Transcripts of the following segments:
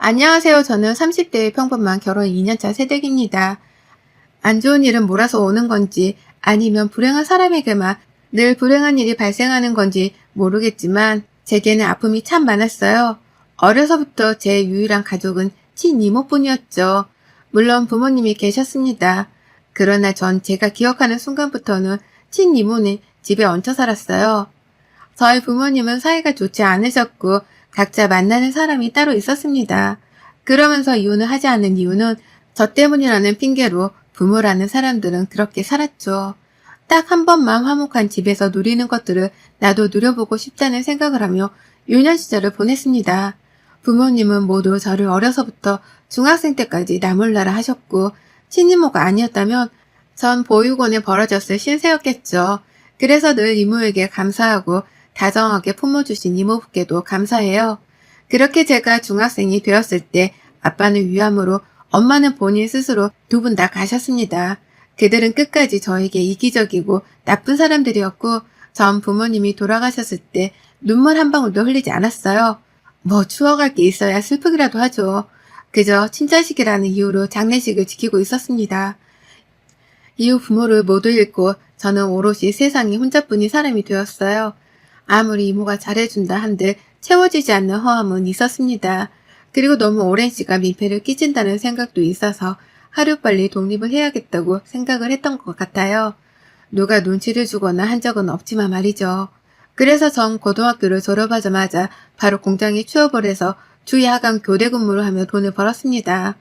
안녕하세요. 저는 30대의 평범한 결혼 2년차 새댁입니다. 안 좋은 일은 몰아서 오는 건지 아니면 불행한 사람에게만 늘 불행한 일이 발생하는 건지 모르겠지만 제게는 아픔이 참 많았어요. 어려서부터 제 유일한 가족은 친이모뿐이었죠. 물론 부모님이 계셨습니다. 그러나 전 제가 기억하는 순간부터는 친이모는 집에 얹혀 살았어요. 저희 부모님은 사이가 좋지 않으셨고 각자 만나는 사람이 따로 있었습니다. 그러면서 이혼을 하지 않은 이유는 저 때문이라는 핑계로 부모라는 사람들은 그렇게 살았죠. 딱 한 번만 화목한 집에서 누리는 것들을 나도 누려보고 싶다는 생각을 하며 유년 시절을 보냈습니다. 부모님은 모두 저를 어려서부터 중학생 때까지 나몰라라 하셨고 친이모가 아니었다면 전 보육원에 버려졌을 신세였겠죠. 그래서 늘 이모에게 감사하고 다정하게 품어주신 이모부께도 감사해요. 그렇게 제가 중학생이 되었을 때 아빠는 위암으로 엄마는 본인 스스로 두 분 다 가셨습니다. 그들은 끝까지 저에게 이기적이고 나쁜 사람들이었고 전 부모님이 돌아가셨을 때 눈물 한 방울도 흘리지 않았어요. 뭐 추억할 게 있어야 슬프기라도 하죠. 그저 친자식이라는 이유로 장례식을 지키고 있었습니다. 이후 부모를 모두 잃고 저는 오롯이 세상에 혼자뿐인 사람이 되었어요. 아무리 이모가 잘해준다 한들 채워지지 않는 허함은 있었습니다. 그리고 너무 오랜 시간 민폐를 끼친다는 생각도 있어서 하루빨리 독립을 해야겠다고 생각을 했던 것 같아요. 누가 눈치를 주거나 한 적은 없지만 말이죠. 그래서 전 고등학교를 졸업하자마자 바로 공장에 취업을 해서 주 야간 교대 근무를 하며 돈을 벌었습니다.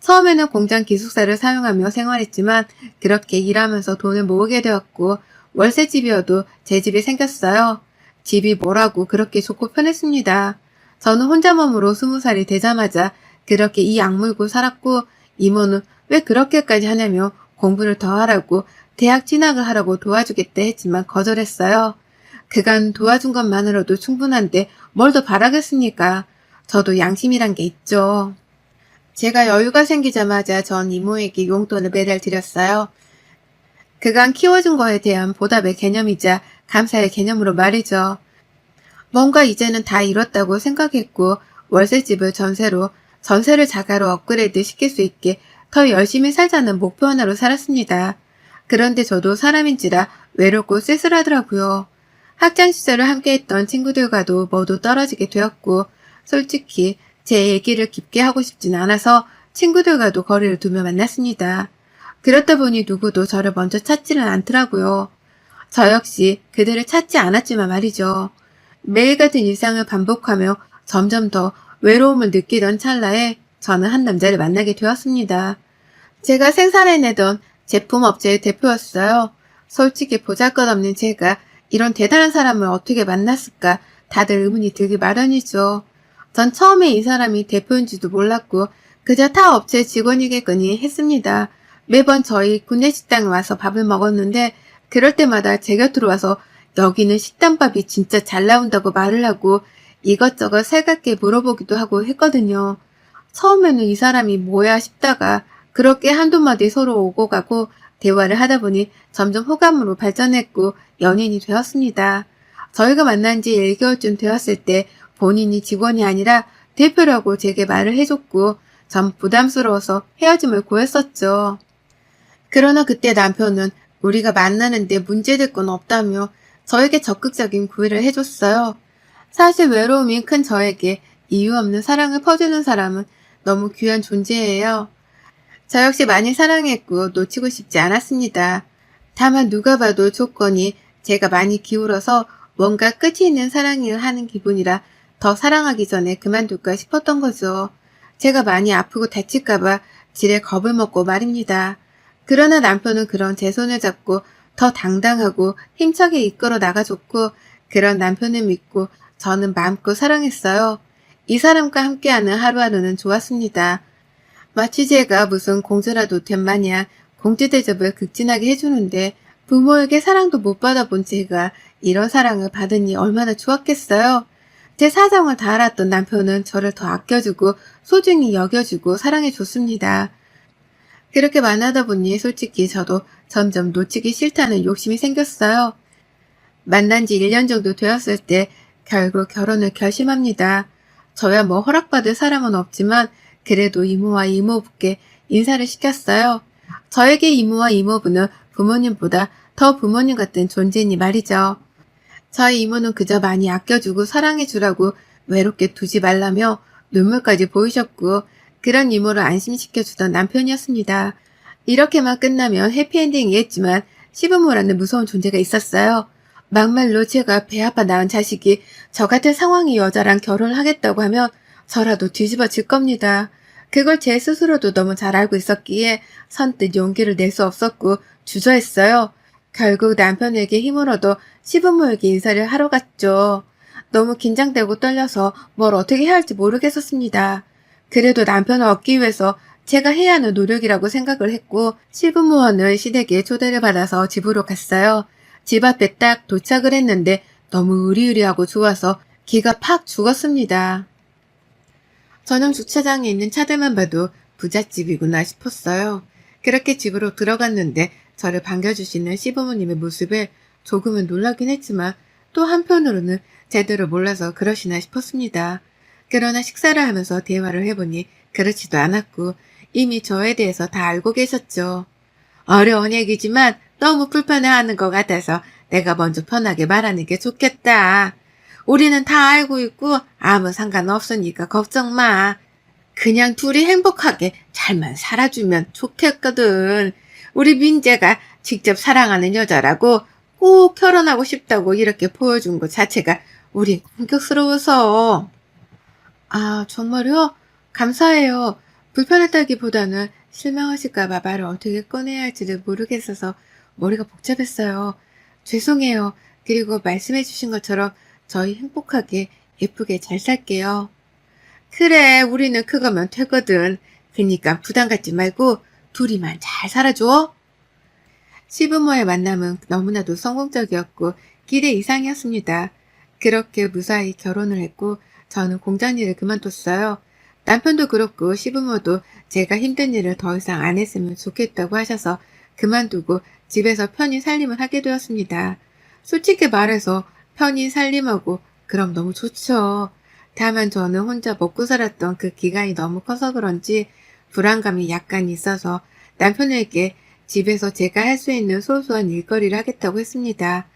처음에는 공장 기숙사를 사용하며 생활했지만 그렇게 일하면서 돈을 모으게 되었고 월세집이어도 제 집이 생겼어요. 집이 뭐라고 그렇게 좋고 편했습니다. 저는 혼자 몸으로 20살이 되자마자 그렇게 이 악물고 살았고 이모는 왜 그렇게까지 하냐며 공부를 더 하라고 대학 진학을 하라고 도와주겠다 했지만 거절했어요. 그간 도와준 것만으로도 충분한데 뭘 더 바라겠습니까? 저도 양심이란 게 있죠. 제가 여유가 생기자마자 전 이모에게 용돈을 매달 드렸어요. 그간 키워준 거에 대한 보답의 개념이자 감사의 개념으로 말이죠. 뭔가 이제는 다 이뤘다고 생각했고 월세집을 전세를 자가로 업그레이드 시킬 수 있게 더 열심히 살자는 목표 하나로 살았습니다. 그런데 저도 사람인지라 외롭고 쓸쓸하더라고요. 학창시절을 함께했던 친구들과도 모두 떨어지게 되었고 솔직히 제 얘기를 깊게 하고 싶진 않아서 친구들과도 거리를 두며 만났습니다. 그렇다 보니 누구도 저를 먼저 찾지는 않더라고요. 저 역시 그들을 찾지 않았지만 말이죠. 매일 같은 일상을 반복하며 점점 더 외로움을 느끼던 찰나에 저는 한 남자를 만나게 되었습니다. 제가 생산해내던 제품업체의 대표였어요. 솔직히 보잘것없는 제가 이런 대단한 사람을 어떻게 만났을까 다들 의문이 들기 마련이죠. 전 처음에 이 사람이 대표인지도 몰랐고 그저 타 업체 직원이겠거니 했습니다. 매번 저희 구내식당에 와서 밥을 먹었는데 그럴 때마다 제 곁으로 와서 여기는 식당밥이 진짜 잘 나온다고 말을 하고 이것저것 살갑게 물어보기도 하고 했거든요. 처음에는 이 사람이 뭐야 싶다가 그렇게 한두 마디 서로 오고 가고 대화를 하다 보니 점점 호감으로 발전했고 연인이 되었습니다. 저희가 만난 지 1개월쯤 되었을 때 본인이 직원이 아니라 대표라고 제게 말을 해줬고 전 부담스러워서 헤어짐을 고했었죠. 그러나 그때 남편은 우리가 만나는데 문제될 건 없다며 저에게 적극적인 구애를 해줬어요. 사실 외로움이 큰 저에게 이유 없는 사랑을 퍼주는 사람은 너무 귀한 존재예요. 저 역시 많이 사랑했고 놓치고 싶지 않았습니다. 다만 누가 봐도 조건이 제가 많이 기울어서 뭔가 끝이 있는 사랑을 하는 기분이라 더 사랑하기 전에 그만둘까 싶었던 거죠. 제가 많이 아프고 다칠까봐 지레 겁을 먹고 말입니다. 그러나 남편은 그런 제 손을 잡고 더 당당하고 힘차게 이끌어 나가줬고 그런 남편을 믿고 저는 마음껏 사랑했어요. 이 사람과 함께하는 하루하루는 좋았습니다. 마치 제가 무슨 공주라도 된 마냥 공주 대접을 극진하게 해주는데 부모에게 사랑도 못 받아본 제가 이런 사랑을 받으니 얼마나 좋았겠어요. 제 사정을 다 알았던 남편은 저를 더 아껴주고 소중히 여겨주고 사랑해줬습니다. 그렇게 만나다 보니 솔직히 저도 점점 놓치기 싫다는 욕심이 생겼어요. 만난 지 1년 정도 되었을 때 결국 결혼을 결심합니다. 저야 뭐 허락받을 사람은 없지만 그래도 이모와 이모부께 인사를 시켰어요. 저에게 이모와 이모부는 부모님보다 더 부모님 같은 존재니 말이죠. 저희 이모는 그저 많이 아껴주고 사랑해주라고 외롭게 두지 말라며 눈물까지 보이셨고 그런 이모를 안심시켜주던 남편이었습니다. 이렇게만 끝나면 해피엔딩이겠지만 시부모라는 무서운 존재가 있었어요. 막말로 제가 배 아파 낳은 자식이 저 같은 상황의 여자랑 결혼을 하겠다고 하면 저라도 뒤집어질 겁니다. 그걸 제 스스로도 너무 잘 알고 있었기에 선뜻 용기를 낼 수 없었고 주저했어요. 결국 남편에게 힘을 얻어 시부모에게 인사를 하러 갔죠. 너무 긴장되고 떨려서 뭘 어떻게 해야 할지 모르겠었습니다. 그래도 남편을 얻기 위해서 제가 해야 하는 노력이라고 생각을 했고 시부모와는 시댁에 초대를 받아서 집으로 갔어요. 집 앞에 딱 도착을 했는데 너무 으리으리하고 좋아서 기가 팍 죽었습니다. 전용 주차장에 있는 차들만 봐도 부잣집이구나 싶었어요. 그렇게 집으로 들어갔는데 저를 반겨주시는 시부모님의 모습에 조금은 놀라긴 했지만 또 한편으로는 제대로 몰라서 그러시나 싶었습니다. 그러나 식사를 하면서 대화를 해보니 그렇지도 않았고 이미 저에 대해서 다 알고 계셨죠. 어려운 얘기지만 너무 불편해하는 것 같아서 내가 먼저 편하게 말하는 게 좋겠다. 우리는 다 알고 있고 아무 상관없으니까 걱정 마. 그냥 둘이 행복하게 잘만 살아주면 좋겠거든. 우리 민재가 직접 사랑하는 여자라고 꼭 결혼하고 싶다고 이렇게 보여준 것 자체가 우린 공격스러워서. 아, 정말요? 감사해요. 불편했다기보다는 실망하실까봐 말을 어떻게 꺼내야 할지를 모르겠어서 머리가 복잡했어요. 죄송해요. 그리고 말씀해주신 것처럼 저희 행복하게 예쁘게 잘 살게요. 그래, 우리는 그거면 되거든. 그니까 부담 갖지 말고 둘이만 잘 살아줘. 시부모의 만남은 너무나도 성공적이었고 기대 이상이었습니다. 그렇게 무사히 결혼을 했고 저는 공장 일을 그만뒀어요. 남편도 그렇고 시부모도 제가 힘든 일을 더 이상 안 했으면 좋겠다고 하셔서 그만두고 집에서 편히 살림을 하게 되었습니다. 솔직히 말해서 편히 살림하고 그럼 너무 좋죠. 다만 저는 혼자 먹고 살았던 그 기간이 너무 커서 그런지 불안감이 약간 있어서 남편에게 집에서 제가 할 수 있는 소소한 일거리를 하겠다고 했습니다.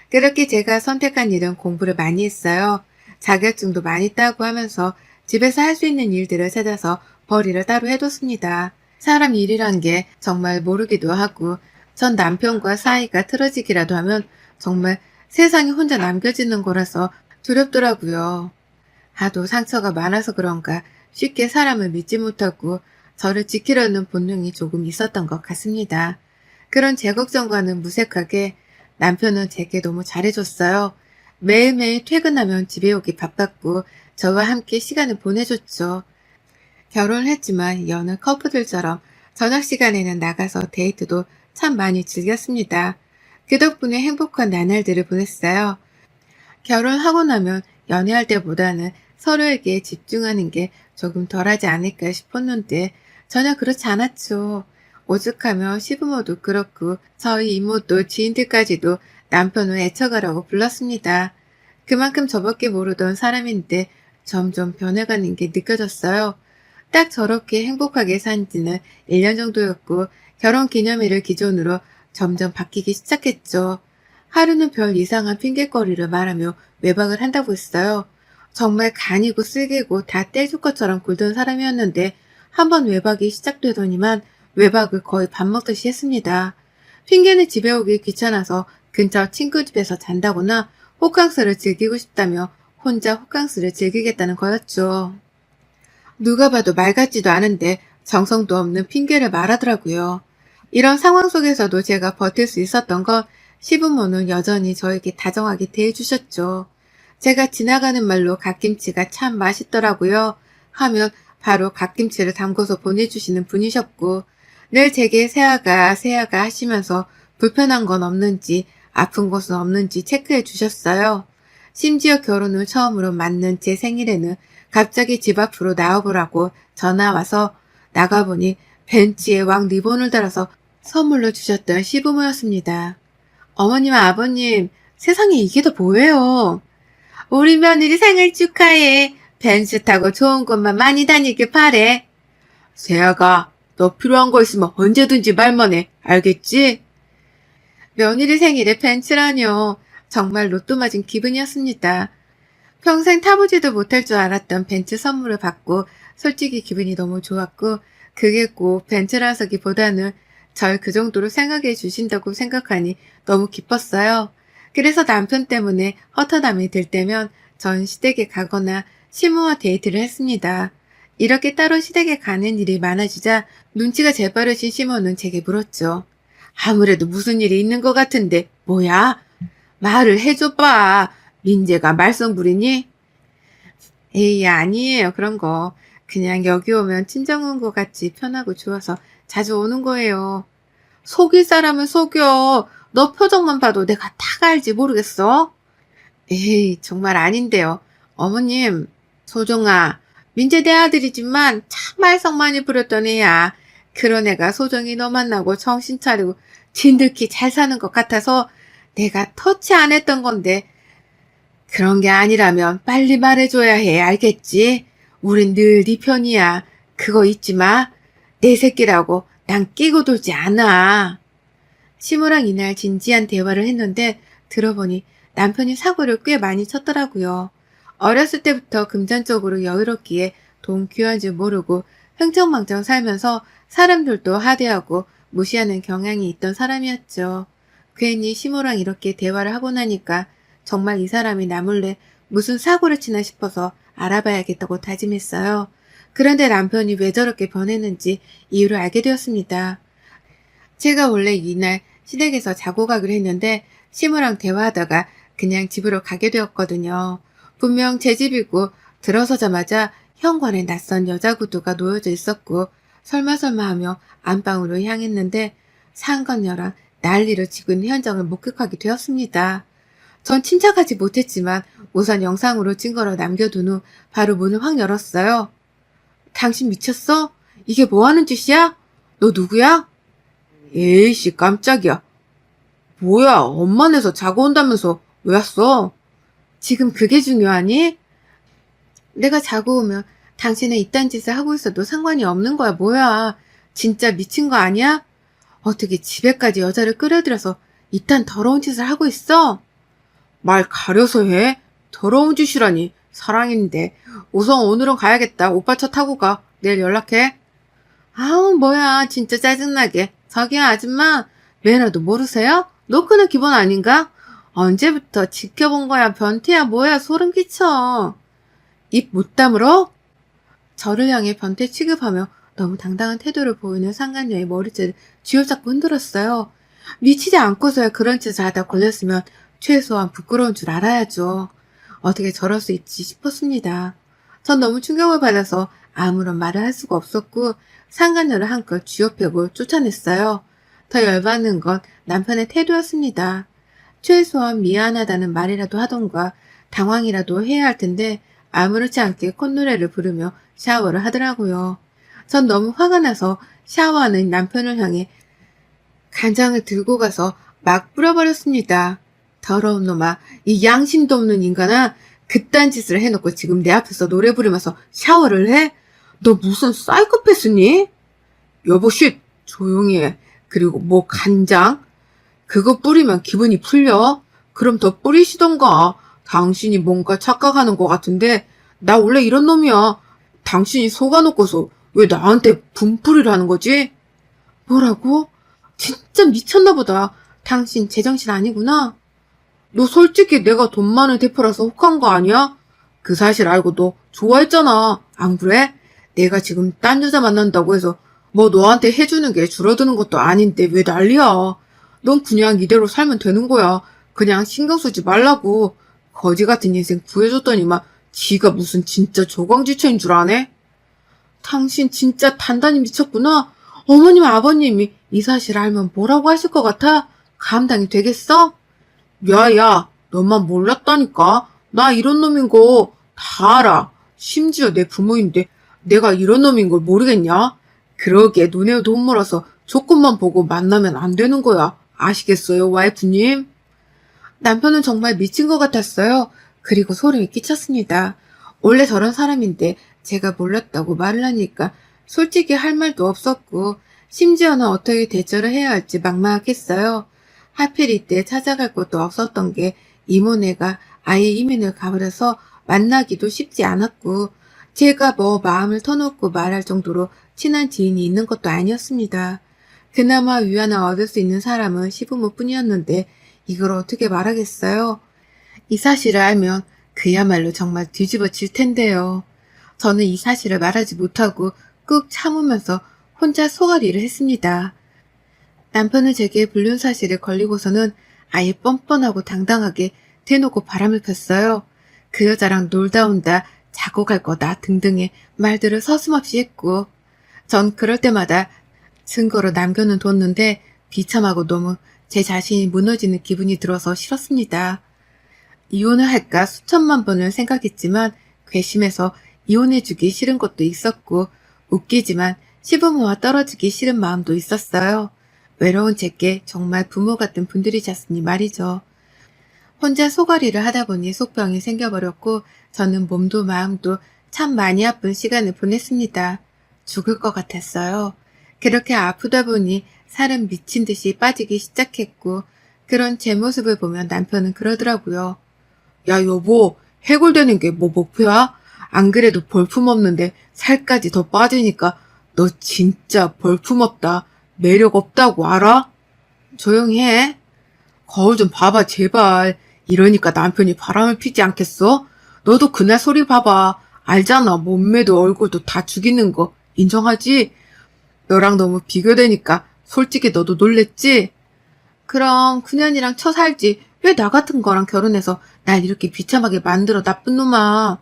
그렇게 제가 선택한 일은 공부를 많이 했어요. 자격증도 많이 따고 하면서 집에서 할 수 있는 일들을 찾아서 벌이를 따로 해뒀습니다. 사람 일이란 게 정말 모르기도 하고 전 남편과 사이가 틀어지기라도 하면 정말 세상에 혼자 남겨지는 거라서 두렵더라고요. 하도 상처가 많아서 그런가 쉽게 사람을 믿지 못하고 저를 지키려는 본능이 조금 있었던 것 같습니다. 그런 제 걱정과는 무색하게 남편은 제게 너무 잘해줬어요. 매일매일 퇴근하면 집에 오기 바빴고 저와 함께 시간을 보내줬죠. 결혼을 했지만 여느 커플들처럼 저녁 시간에는 나가서 데이트도 참 많이 즐겼습니다. 그 덕분에 행복한 나날들을 보냈어요. 결혼하고 나면 연애할 때보다는 서로에게 집중하는 게 조금 덜하지 않을까 싶었는데 전혀 그렇지 않았죠. 오죽하면 시부모도 그렇고 저희 이모도 지인들까지도 남편을 애처가라고 불렀습니다. 그만큼 저밖에 모르던 사람인데 점점 변해가는 게 느껴졌어요. 딱 저렇게 행복하게 산 지는 1년 정도였고 결혼 기념일을 기준으로 점점 바뀌기 시작했죠. 하루는 별 이상한 핑계거리를 말하며 외박을 한다고 했어요. 정말 간이고 쓸개고 다 떼줄 것처럼 굴던 사람이었는데 한번 외박이 시작되더니만 외박을 거의 밥 먹듯이 했습니다. 핑계는 집에 오기 귀찮아서 근처 친구 집에서 잔다거나 호캉스를 즐기고 싶다며 혼자 호캉스를 즐기겠다는 거였죠. 누가 봐도 말 같지도 않은데 정성도 없는 핑계를 말하더라고요. 이런 상황 속에서도 제가 버틸 수 있었던 건 시부모는 여전히 저에게 다정하게 대해주셨죠. 제가 지나가는 말로 갓김치가 참 맛있더라고요 하면 바로 갓김치를 담궈서 보내주시는 분이셨고 늘 제게 새아가 하시면서 불편한 건 없는지 아픈 곳은 없는지 체크해 주셨어요. 심지어 결혼 후 처음으로 맞는 제 생일에는 갑자기 집 앞으로 나와보라고 전화와서 나가보니 벤치에 왕 리본을 달아서 선물로 주셨던 시부모였습니다. 어머님, 아버님, 세상에 이게 다 뭐예요? 우리 며느리 생일 축하해. 벤츠 타고 좋은 곳만 많이 다니길 바래. 세아가, 너 필요한 거 있으면 언제든지 말만 해. 알겠지? 며느리 생일에 벤츠라뇨. 정말 로또 맞은 기분이었습니다. 평생 타보지도 못할 줄 알았던 벤츠 선물을 받고 솔직히 기분이 너무 좋았고, 그게 꼭 벤츠라서기보다는 절 그 정도로 생각해 주신다고 생각하니 너무 기뻤어요. 그래서 남편 때문에 허터담이 들 때면 전 시댁에 가거나 시모와 데이트를 했습니다. 이렇게 따로 시댁에 가는 일이 많아지자 눈치가 재빠르신 시모는 제게 물었죠. 아무래도 무슨 일이 있는 것 같은데 뭐야? 말을 해줘봐. 민재가 말썽 부리니? 에이, 아니에요. 그런 거. 그냥 여기 오면 친정 온 것 같이 편하고 좋아서 자주 오는 거예요. 속일 사람은 속여. 너 표정만 봐도 내가 다 알지 모르겠어? 에이, 정말 아닌데요. 어머님, 소정아, 민재 내 아들이지만 참 말썽 많이 부렸던 애야. 그런 애가 소정이 너 만나고 정신 차리고 진득히 잘 사는 것 같아서 내가 터치 안 했던 건데 그런 게 아니라면 빨리 말해줘야 해. 알겠지? 우린 늘 네 편이야. 그거 잊지 마. 내 새끼라고 난 끼고 돌지 않아. 시모랑 이날 진지한 대화를 했는데 들어보니 남편이 사고를 꽤 많이 쳤더라고요. 어렸을 때부터 금전적으로 여유롭기에 돈 귀한 줄 모르고 흥청망청 살면서 사람들도 하대하고 무시하는 경향이 있던 사람이었죠. 괜히 시모랑 이렇게 대화를 하고 나니까 정말 이 사람이 나 몰래 무슨 사고를 치나 싶어서 알아봐야겠다고 다짐했어요. 그런데 남편이 왜 저렇게 변했는지 이유를 알게 되었습니다. 제가 원래 이날 시댁에서 자고 가기로 했는데 시모랑 대화하다가 그냥 집으로 가게 되었거든요. 분명 제 집이고 들어서자마자 현관에 낯선 여자 구두가 놓여져 있었고 설마 하며 안방으로 향했는데 상간녀랑 난리를 치고 있는 현장을 목격하게 되었습니다. 전 침착하지 못했지만 우선 영상으로 증거로 남겨둔 후 바로 문을 확 열었어요. 당신 미쳤어? 이게 뭐 하는 짓이야? 너 누구야? 에이씨, 깜짝이야. 뭐야, 엄마네서 자고 온다면서 왜 왔어? 지금 그게 중요하니? 내가 자고 오면 당신은 이딴 짓을 하고 있어도 상관이 없는 거야, 뭐야. 진짜 미친 거 아니야? 어떻게 집에까지 여자를 끌어들여서 이딴 더러운 짓을 하고 있어? 말 가려서 해? 더러운 짓이라니. 사랑인데. 우선 오늘은 가야겠다. 오빠 차 타고 가. 내일 연락해. 아우, 뭐야. 진짜 짜증나게. 저기요, 아줌마. 매너도 모르세요? 노크는 기본 아닌가? 언제부터 지켜본 거야, 변태야, 뭐야, 소름 끼쳐. 입 못 다물어? 저를 향해 변태 취급하며 너무 당당한 태도를 보이는 상간녀의 머리채를 쥐어잡고 흔들었어요. 미치지 않고서야 그런 짓을 하다 걸렸으면 최소한 부끄러운 줄 알아야죠. 어떻게 저럴 수 있지 싶었습니다. 전 너무 충격을 받아서 아무런 말을 할 수가 없었고 상간녀를 한껏 쥐어펴고 쫓아냈어요. 더 열받는 건 남편의 태도였습니다. 최소한 미안하다는 말이라도 하던가 당황이라도 해야 할 텐데 아무렇지 않게 콧노래를 부르며 샤워를 하더라고요. 전 너무 화가 나서 샤워하는 남편을 향해 간장을 들고 가서 막 뿌려버렸습니다. 더러운 놈아, 이 양심도 없는 인간아, 그딴 짓을 해놓고 지금 내 앞에서 노래 부르면서 샤워를 해? 너 무슨 사이코패스니? 여보 쉿, 조용히 해. 그리고 뭐 간장? 그거 뿌리면 기분이 풀려? 그럼 더 뿌리시던가. 당신이 뭔가 착각하는 것 같은데 나 원래 이런 놈이야. 당신이 속아놓고서 왜 나한테 분풀이를 하는 거지? 뭐라고? 진짜 미쳤나 보다. 당신 제정신 아니구나. 너 솔직히 내가 돈 많은 대표라서 혹한 거 아니야? 그 사실 알고 너 좋아했잖아. 안 그래? 내가 지금 딴 여자 만난다고 해서 뭐 너한테 해주는 게 줄어드는 것도 아닌데 왜 난리야. 넌 그냥 이대로 살면 되는 거야. 그냥 신경 쓰지 말라고. 거지 같은 인생 구해줬더니만 지가 무슨 진짜 조광지처인 줄 아네? 당신 진짜 단단히 미쳤구나. 어머님 아버님이 이 사실 알면 뭐라고 하실 것 같아? 감당이 되겠어? 야야, 너만 몰랐다니까. 나 이런 놈인 거 다 알아. 심지어 내 부모인데 내가 이런 놈인 걸 모르겠냐? 그러게 눈에 돈 몰아서 조건만 보고 만나면 안 되는 거야. 아시겠어요, 와이프님? 남편은 정말 미친 것 같았어요. 그리고 소름이 끼쳤습니다. 원래 저런 사람인데 제가 몰랐다고 말을 하니까 솔직히 할 말도 없었고 심지어는 어떻게 대처를 해야 할지 막막했어요. 하필 이때 찾아갈 곳도 없었던 게 이모네가 아예 이민을 가버려서 만나기도 쉽지 않았고 제가 뭐 마음을 터놓고 말할 정도로 친한 지인이 있는 것도 아니었습니다. 그나마 위안을 얻을 수 있는 사람은 시부모뿐이었는데 이걸 어떻게 말하겠어요? 이 사실을 알면 그야말로 정말 뒤집어질 텐데요. 저는 이 사실을 말하지 못하고 꾹 참으면서 혼자 소가리를 했습니다. 남편은 제게 불륜 사실을 걸리고서는 아예 뻔뻔하고 당당하게 대놓고 바람을 폈어요. 그 여자랑 놀다 온다, 자고 갈 거다 등등의 말들을 서슴없이 했고 전 그럴 때마다 증거로 남겨는 뒀는데 비참하고 너무 제 자신이 무너지는 기분이 들어서 싫었습니다. 이혼을 할까 수천만 번을 생각했지만 괘씸해서 이혼해주기 싫은 것도 있었고 웃기지만 시부모와 떨어지기 싫은 마음도 있었어요. 외로운 제게 정말 부모 같은 분들이셨으니 말이죠. 혼자 소가리를 하다 보니 속병이 생겨버렸고 저는 몸도 마음도 참 많이 아픈 시간을 보냈습니다. 죽을 것 같았어요. 그렇게 아프다 보니 살은 미친 듯이 빠지기 시작했고 그런 제 모습을 보면 남편은 그러더라고요. 야 여보, 해골되는 게 뭐 목표야? 안 그래도 볼품없는데 살까지 더 빠지니까 너 진짜 볼품없다. 매력 없다고 알아? 조용히 해. 거울 좀 봐봐 제발. 이러니까 남편이 바람을 피지 않겠어? 너도 그날 소리 봐봐. 알잖아. 몸매도 얼굴도 다 죽이는 거. 인정하지? 너랑 너무 비교되니까 솔직히 너도 놀랬지? 그럼 그년이랑 살지. 왜 나 같은 거랑 결혼해서 날 이렇게 비참하게 만들어 나쁜 놈아.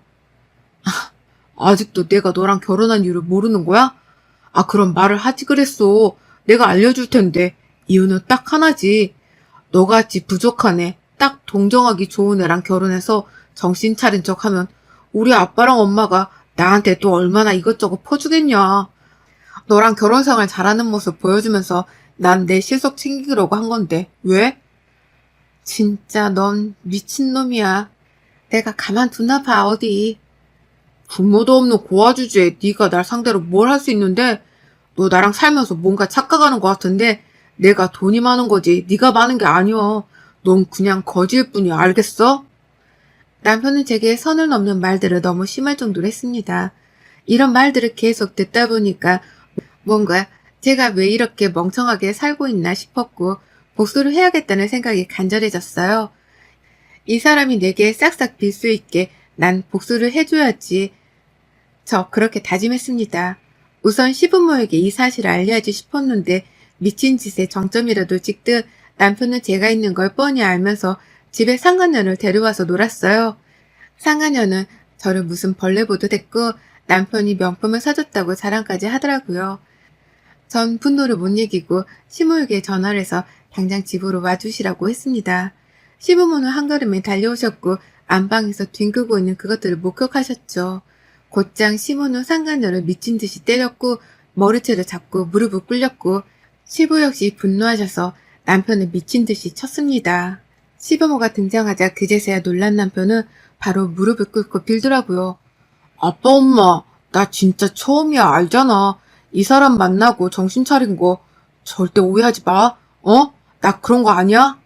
아직도 내가 너랑 결혼한 이유를 모르는 거야? 아 그럼 말을 하지 그랬어. 내가 알려줄 텐데. 이유는 딱 하나지. 너같이 부족한 애, 딱 동정하기 좋은 애랑 결혼해서 정신 차린 척하면 우리 아빠랑 엄마가 나한테 또 얼마나 이것저것 퍼주겠냐. 너랑 결혼생활 잘하는 모습 보여주면서 난 내 실속 챙기려고 한 건데 왜? 진짜 넌 미친놈이야. 내가 가만두나 봐 어디. 부모도 없는 고아 주제에 네가 날 상대로 뭘 할 수 있는데 너 나랑 살면서 뭔가 착각하는 것 같은데 내가 돈이 많은 거지 네가 많은 게 아니여. 넌 그냥 거지일 뿐이야 알겠어? 남편은 제게 선을 넘는 말들을 너무 심할 정도로 했습니다. 이런 말들을 계속 듣다 보니까 뭔가 제가 왜 이렇게 멍청하게 살고 있나 싶었고 복수를 해야겠다는 생각이 간절해졌어요. 이 사람이 내게 싹싹 빌 수 있게 난 복수를 해줘야지. 저 그렇게 다짐했습니다. 우선 시부모에게 이 사실을 알려야지 싶었는데 미친 짓에 정점이라도 찍듯 남편은 제가 있는 걸 뻔히 알면서 집에 상간녀를 데려와서 놀았어요. 상간녀는 저를 무슨 벌레 보듯 했고 남편이 명품을 사줬다고 자랑까지 하더라고요. 전 분노를 못 이기고 시모에게 전화를 해서 당장 집으로 와주시라고 했습니다. 시부모는 한걸음에 달려오셨고 안방에서 뒹굴고 있는 그것들을 목격하셨죠. 곧장 시모는 상간녀를 미친 듯이 때렸고 머리채를 잡고 무릎을 꿇렸고 시부 역시 분노하셔서 남편을 미친 듯이 쳤습니다. 시부모가 등장하자 그제서야 놀란 남편은 바로 무릎을 꿇고 빌더라고요. 아빠 엄마 나 진짜 처음이야 알잖아. 이 사람 만나고 정신 차린 거 절대 오해하지 마. 어? 나 그런 거 아니야?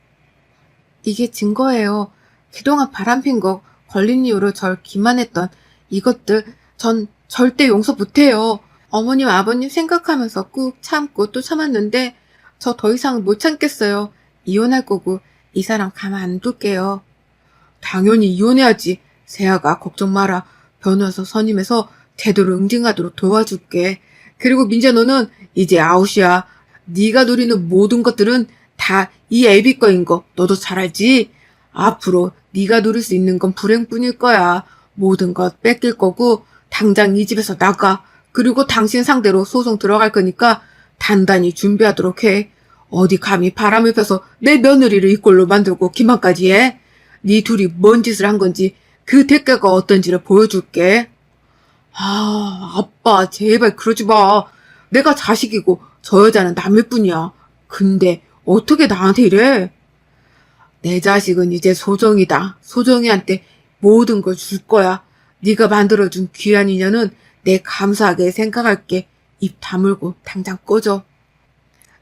이게 증거예요. 그동안 바람핀 거 걸린 이유로 절 기만했던 이것들 전 절대 용서 못해요. 어머님 아버님 생각하면서 꾹 참고 또 참았는데 저 더 이상 못 참겠어요. 이혼할 거고 이 사람 가만 안 둘게요. 당연히 이혼해야지. 세아가 걱정 마라. 변호사 선임해서 제대로 응징하도록 도와줄게. 그리고 민재 너는 이제 아웃이야. 네가 누리는 모든 것들은 다 이 애비 거인 거 너도 잘 알지? 앞으로 네가 누릴 수 있는 건 불행뿐일 거야. 모든 것 뺏길 거고 당장 이 집에서 나가. 그리고 당신 상대로 소송 들어갈 거니까 단단히 준비하도록 해. 어디 감히 바람을 펴서 내 며느리를 이 꼴로 만들고 기만까지 해? 네 둘이 뭔 짓을 한 건지 그 대가가 어떤지를 보여줄게. 아, 아빠 제발 그러지 마. 내가 자식이고 저 여자는 남일 뿐이야. 근데 어떻게 나한테 이래? 내 자식은 이제 소정이다. 소정이한테 모든 걸 줄 거야. 네가 만들어준 귀한 인연은 내 감사하게 생각할게. 입 다물고 당장 꺼져.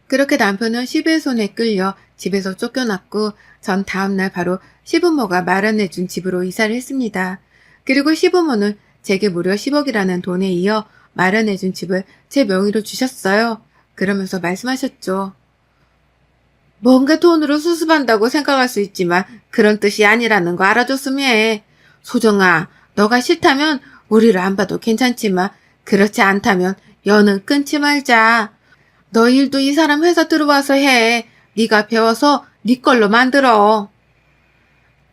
그렇게 남편은 시부의 손에 끌려 집에서 쫓겨났고 전 다음날 바로 시부모가 마련해준 집으로 이사를 했습니다. 그리고 시부모는 제게 무려 10억이라는 돈에 이어 마련해준 집을 제 명의로 주셨어요. 그러면서 말씀하셨죠. 뭔가 돈으로 수습한다고 생각할 수 있지만 그런 뜻이 아니라는 거 알아줬으면 해. 소정아, 너가 싫다면 우리를 안 봐도 괜찮지만 그렇지 않다면 연은 끊지 말자. 너 일도 이 사람 회사 들어와서 해. 네가 배워서 네 걸로 만들어.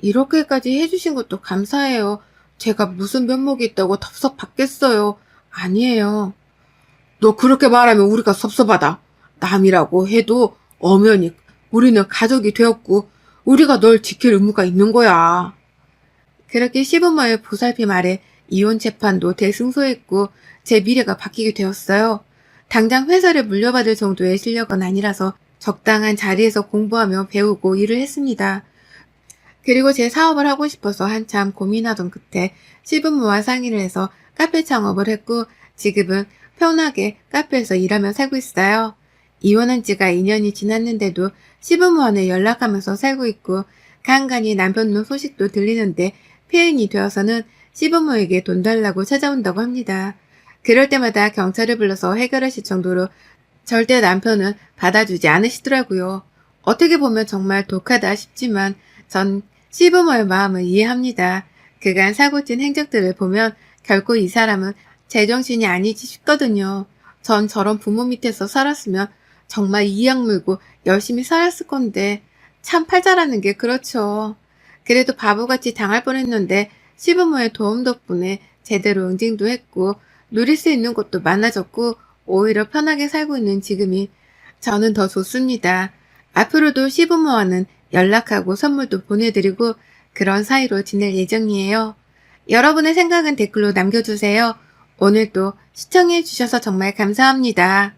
이렇게까지 해주신 것도 감사해요. 제가 무슨 면목이 있다고 덥석 받겠어요. 아니에요. 너 그렇게 말하면 우리가 섭섭하다. 남이라고 해도 엄연히 우리는 가족이 되었고 우리가 널 지킬 의무가 있는 거야. 그렇게 시부모의 보살핌 아래 이혼 재판도 대승소했고 제 미래가 바뀌게 되었어요. 당장 회사를 물려받을 정도의 실력은 아니라서 적당한 자리에서 공부하며 배우고 일을 했습니다. 그리고 제 사업을 하고 싶어서 한참 고민하던 끝에 시부모와 상의를 해서 카페 창업을 했고 지금은 편하게 카페에서 일하며 살고 있어요. 이혼한 지가 2년이 지났는데도 시부모와는 연락하면서 살고 있고 간간히 남편 놈 소식도 들리는데 폐인이 되어서는 시부모에게 돈 달라고 찾아온다고 합니다. 그럴 때마다 경찰을 불러서 해결하실 정도로 절대 남편은 받아주지 않으시더라고요. 어떻게 보면 정말 독하다 싶지만 전 시부모의 마음을 이해합니다. 그간 사고친 행적들을 보면 결코 이 사람은 제정신이 아니지 싶거든요. 전 저런 부모 밑에서 살았으면 정말 이악 물고 열심히 살았을 건데 참 팔자라는 게 그렇죠. 그래도 바보같이 당할 뻔했는데 시부모의 도움 덕분에 제대로 응징도 했고 누릴 수 있는 것도 많아졌고 오히려 편하게 살고 있는 지금이 저는 더 좋습니다. 앞으로도 시부모와는 연락하고 선물도 보내드리고 그런 사이로 지낼 예정이에요. 여러분의 생각은 댓글로 남겨주세요. 오늘도 시청해주셔서 정말 감사합니다.